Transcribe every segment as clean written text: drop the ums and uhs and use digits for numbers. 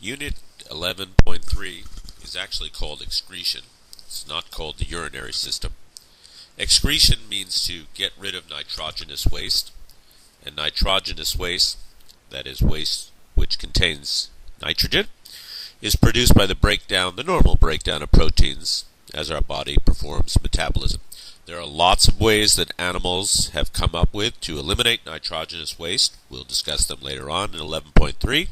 Unit 11.3 is actually called excretion. It's not called the urinary system. Excretion means to get rid of nitrogenous waste, and nitrogenous waste, that is waste which contains nitrogen, is produced by the normal breakdown of proteins as our body performs metabolism. There are lots of ways that animals have come up with to eliminate nitrogenous waste. We'll discuss them later on in 11.3.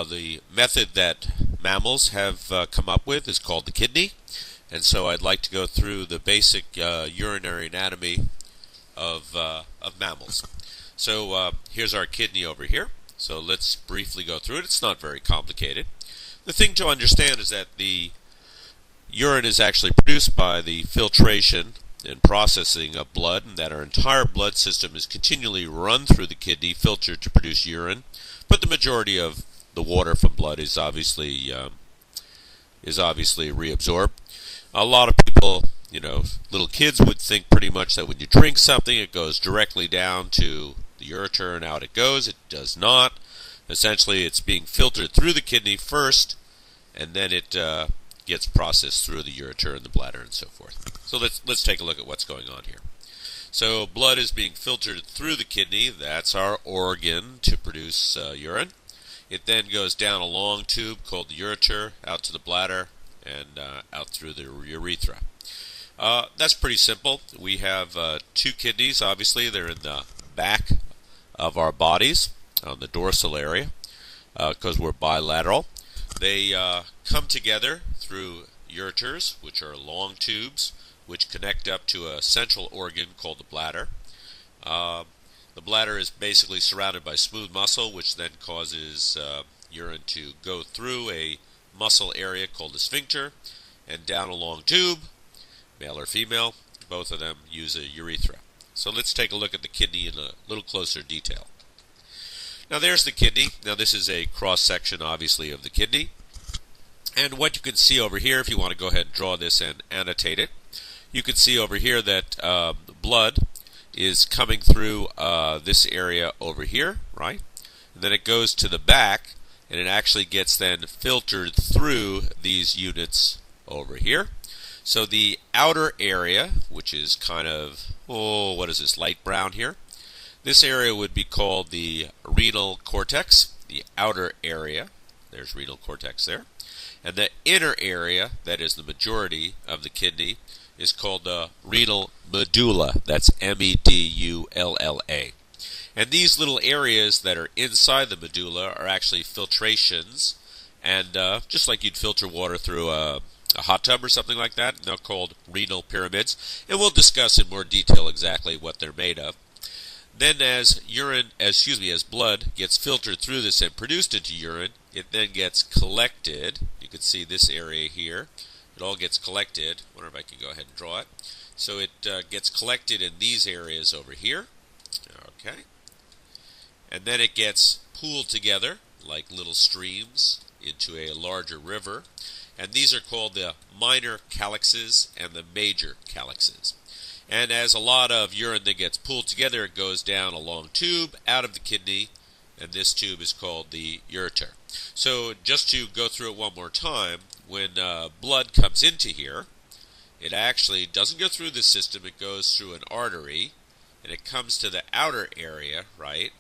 The method that mammals have come up with is called the kidney, and so I'd like to go through the basic urinary anatomy of mammals. So here's our kidney over here. So let's briefly go through it. It's not very complicated. The thing to understand is that the urine is actually produced by the filtration and processing of blood, and that our entire blood system is continually run through the kidney, filtered to produce urine. But the majority of the water from blood is obviously reabsorbed. A lot of people, little kids would think pretty much that when you drink something, it goes directly down to the ureter and out it goes. It does not. Essentially, it's being filtered through the kidney first, and then it gets processed through the ureter and the bladder and so forth. So let's take a look at what's going on here. So blood is being filtered through the kidney. That's our organ to produce urine. It then goes down a long tube called the ureter, out to the bladder, and out through the urethra. That's pretty simple. We have two kidneys, obviously. They're in the back of our bodies, on the dorsal area, because we're bilateral. They come together through ureters, which are long tubes, which connect up to a central organ called the bladder. The bladder is basically surrounded by smooth muscle, which then causes urine to go through a muscle area called the sphincter and down a long tube, male or female. Both of them use a urethra. So let's take a look at the kidney in a little closer detail. Now there's the kidney. Now this is a cross-section, obviously, of the kidney. And what you can see over here, if you want to go ahead and draw this and annotate it, you can see over here that blood is coming through this area over here, right? And then it goes to the back, and it actually gets then filtered through these units over here. So the outer area, which is kind of, what is this, light brown here? This area would be called the renal cortex, the outer area. There's renal cortex there. And the inner area, that is the majority of the kidney, is called the renal medulla. That's medulla. And these little areas that are inside the medulla are actually filtrations. And just like you'd filter water through a hot tub or something like that, they're called renal pyramids. And we'll discuss in more detail exactly what they're made of. Then as blood gets filtered through this and produced into urine, it then gets collected. You can see this area here. It all gets collected. I wonder if I can go ahead and draw it. So it gets collected in these areas over here. Okay. And then it gets pooled together like little streams into a larger river. And these are called the minor calyxes and the major calyxes. And as a lot of urine that gets pooled together, it goes down a long tube out of the kidney, and this tube is called the ureter. So just to go through it one more time, when blood comes into here, it actually doesn't go through the system. It goes through an artery, and it comes to the outer area, right?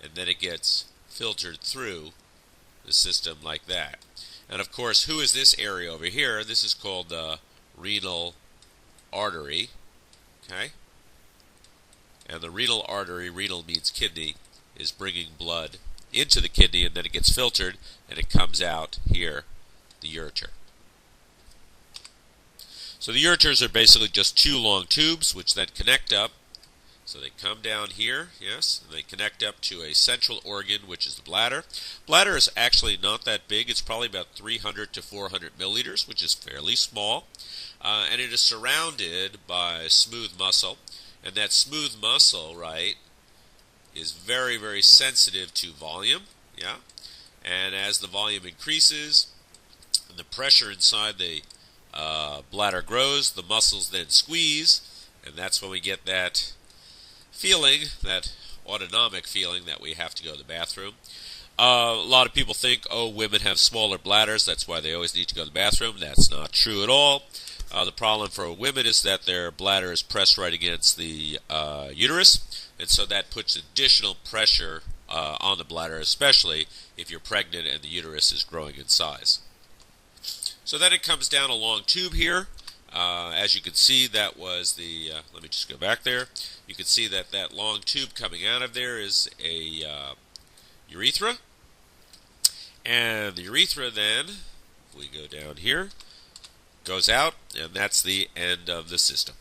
And then it gets filtered through the system like that. And of course, who is this area over here? This is called the renal artery. Okay? And the renal artery, renal means kidney, is bringing blood into the kidney, and then it gets filtered, and it comes out here, the ureter. So the ureters are basically just two long tubes, which then connect up. So they come down here, yes, and they connect up to a central organ, which is the bladder. Bladder is actually not that big. It's probably about 300 to 400 milliliters, which is fairly small. And it is surrounded by smooth muscle. And that smooth muscle, right, is very, very sensitive to volume, yeah? And as the volume increases, and the pressure inside the bladder grows, the muscles then squeeze, and that's when we get that feeling, that autonomic feeling that we have to go to the bathroom. A lot of people think, oh, women have smaller bladders, that's why they always need to go to the bathroom. That's not true at all. The problem for women is that their bladder is pressed right against the uterus, and so that puts additional pressure on the bladder, especially if you're pregnant and the uterus is growing in size. So then it comes down a long tube here. As you can see, that was the, let me just go back there. You can see that that long tube coming out of there is a urethra. And the urethra then, if we go down here, goes out, and that's the end of the system.